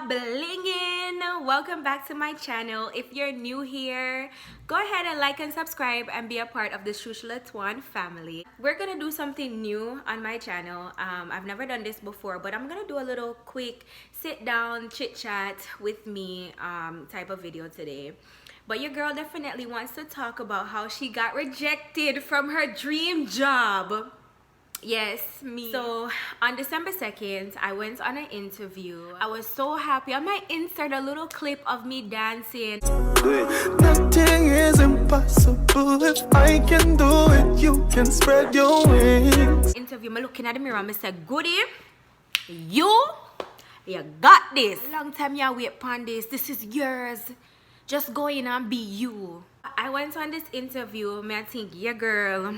blingin'! Welcome back to my channel. If you're new here, go ahead and like and subscribe and be a part of the Xuxa.L.Williams family. We're gonna do something new on my channel. I've never done this before, but I'm gonna do a little quick sit down chit chat with me type of video today. But your girl definitely wants to talk about how she got rejected from her dream job. Yes, me. So on December 2nd, I went on an interview. I was so happy. I might insert a little clip of me dancing. Nothing is impossible. If I can do it, you can spread your wings. Interview, me looking at the mirror, I said, Goody, you got this. Long time you wait upon this. This is yours. Just go in and be you. I went on this interview, I think, yeah girl,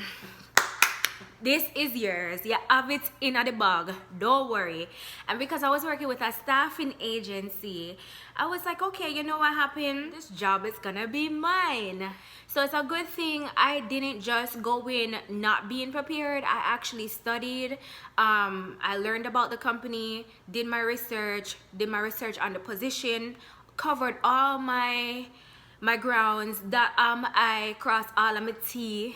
this is yours. You have it in the bag. Don't worry. And because I was working with a staffing agency, I was like, okay, you know what happened? This job is gonna be mine. So it's a good thing I didn't just go in not being prepared. I actually studied. I learned about the company, did my research on the position, covered all my grounds, that I crossed all of my T's.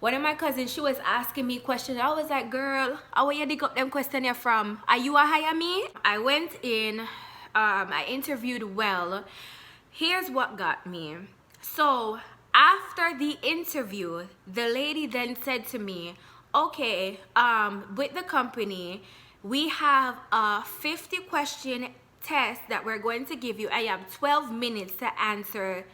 One of my cousins, she was asking me questions. I was like, girl, how you dig up them questions here from? Are you a hire me? I went in, I interviewed well. Here's what got me. So after the interview, the lady then said to me, okay, with the company, we have a 50 question test that we're going to give you. I have 12 minutes to answer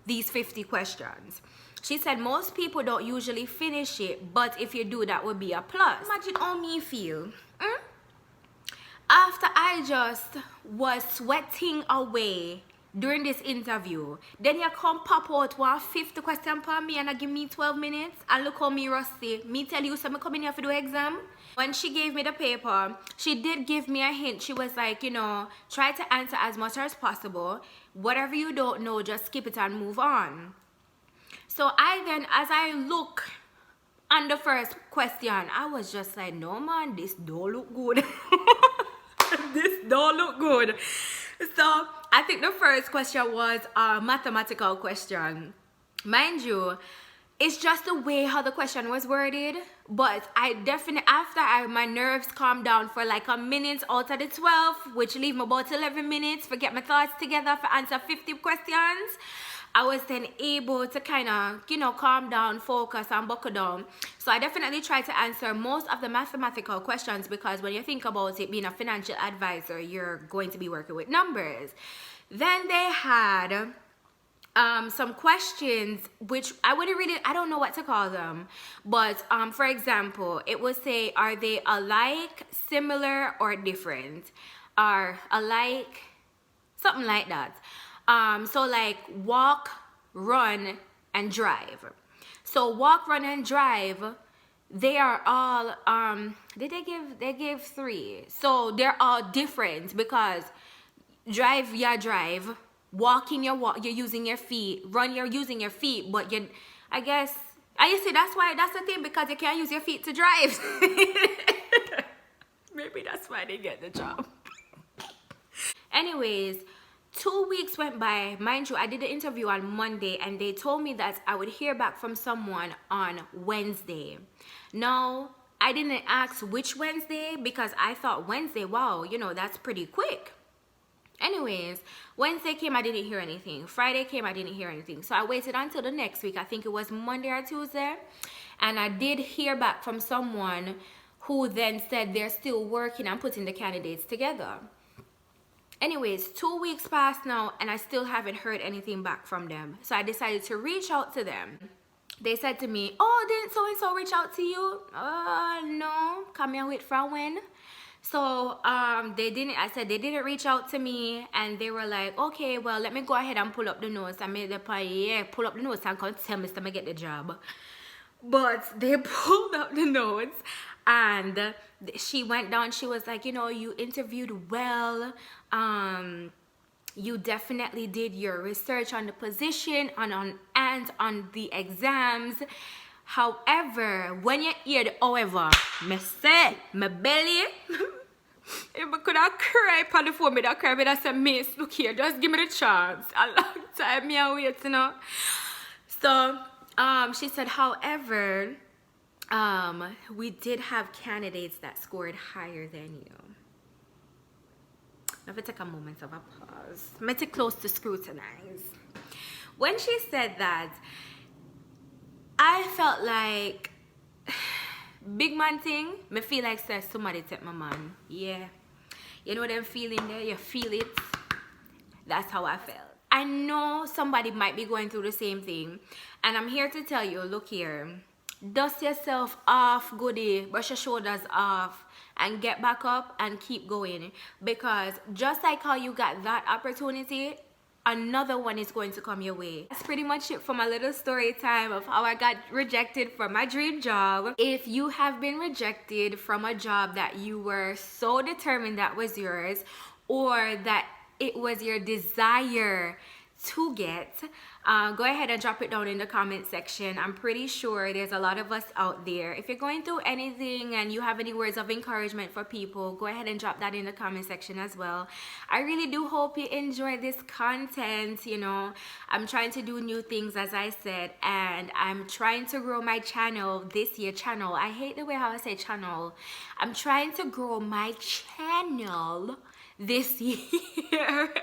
these 50 questions. She said most people don't usually finish it, but if you do, that would be a plus. Imagine how me feel. After I just was sweating away during this interview, then you come pop out one 50 question for me and I give me 12 minutes and look how me rusty. Me tell you, so me come in here for do exam. When she gave me the paper, she did give me a hint. She was like, you know, try to answer as much as possible. Whatever you don't know, just skip it and move on. So I then, as I look on the first question, I was just like, no man, this don't look good. This don't look good. So I think the first question was a mathematical question. Mind you, it's just the way how the question was worded, but I definitely, after my nerves calmed down for like a minute out of the 12, which leave me about 11 minutes for get my thoughts together for answer 50 questions, I was then able to kind of, you know, calm down, focus and buckle down. So I definitely tried to answer most of the mathematical questions because when you think about it, being a financial advisor, you're going to be working with numbers. Then they had some questions which I don't know what to call them, but for example, it would say, are they alike, similar, or different? Are alike, something like that. So like walk, run, and drive. So walk, run, and drive, they are all they gave 3. So they're all different because drive, you drive. Walking, you're using your feet. Run, you're using your feet, but I guess you see, that's the thing, because you can't use your feet to drive. Maybe that's why they get the job. Anyways, 2 weeks went by. Mind you, I did the interview on Monday and they told me that I would hear back from someone on Wednesday. Now, I didn't ask which Wednesday because I thought Wednesday, wow, you know, that's pretty quick. Anyways, Wednesday came, I didn't hear anything. Friday came, I didn't hear anything. So I waited until the next week. I think it was Monday or Tuesday. And I did hear back from someone who then said they're still working and putting the candidates together. Anyways, 2 weeks passed now and I still haven't heard anything back from them. So I decided to reach out to them. They said to me, oh, didn't so-and-so reach out to you? No, come here wait for when? So they didn't reach out to me, and they were like, okay, well, let me go ahead and pull up the notes. I made the point, yeah, pull up the notes and come tell me to get the job. But they pulled up the notes and she went down, she was like, you know, you interviewed well, you definitely did your research on the position and on the exams. However, when you hear the however, me say, my belly If I could have cried on the phone, I cried, I said, Miss, look here, just give me the chance. A long time, me and wait, you know. So, she said, however, we did have candidates that scored higher than you. Let me take a moment of a pause. Let it close to scrutinize. When she said that, I felt like big man thing, me feel like says somebody take my man. Yeah. You know them feeling there? You feel it? That's how I felt. I know somebody might be going through the same thing. And I'm here to tell you, look here. Dust yourself off, goodie. Brush your shoulders off. And get back up and keep going. Because just like how you got that opportunity, another one is going to come your way. That's pretty much it for my little story time of how I got rejected from my dream job. If you have been rejected from a job that you were so determined that was yours, or that it was your desire to get, go ahead and drop it down in the comment section. I'm pretty sure there's a lot of us out there. If you're going through anything and you have any words of encouragement for people, go ahead and drop that in the comment section as well. I really do hope you enjoy this content. You know, I'm trying to do new things, as I said, and I'm trying to grow my channel this year. I hate the way how I say channel. I'm trying to grow my channel this year.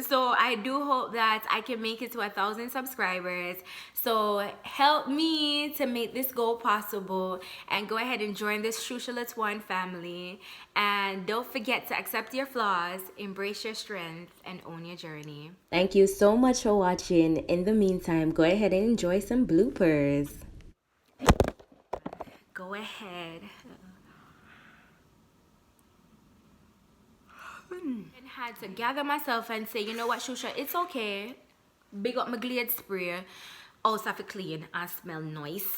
So I do hope that I can make it to 1,000 subscribers. So help me to make this goal possible, and go ahead and join this Xuxa.L.Williams family. And don't forget to accept your flaws, embrace your strength, and own your journey. Thank you so much for watching. In the meantime, go ahead and enjoy some bloopers. Go ahead. And had to gather myself and say, you know what, Xuxa, it's okay. Big up my Glade spray. Also have to clean and smell nice.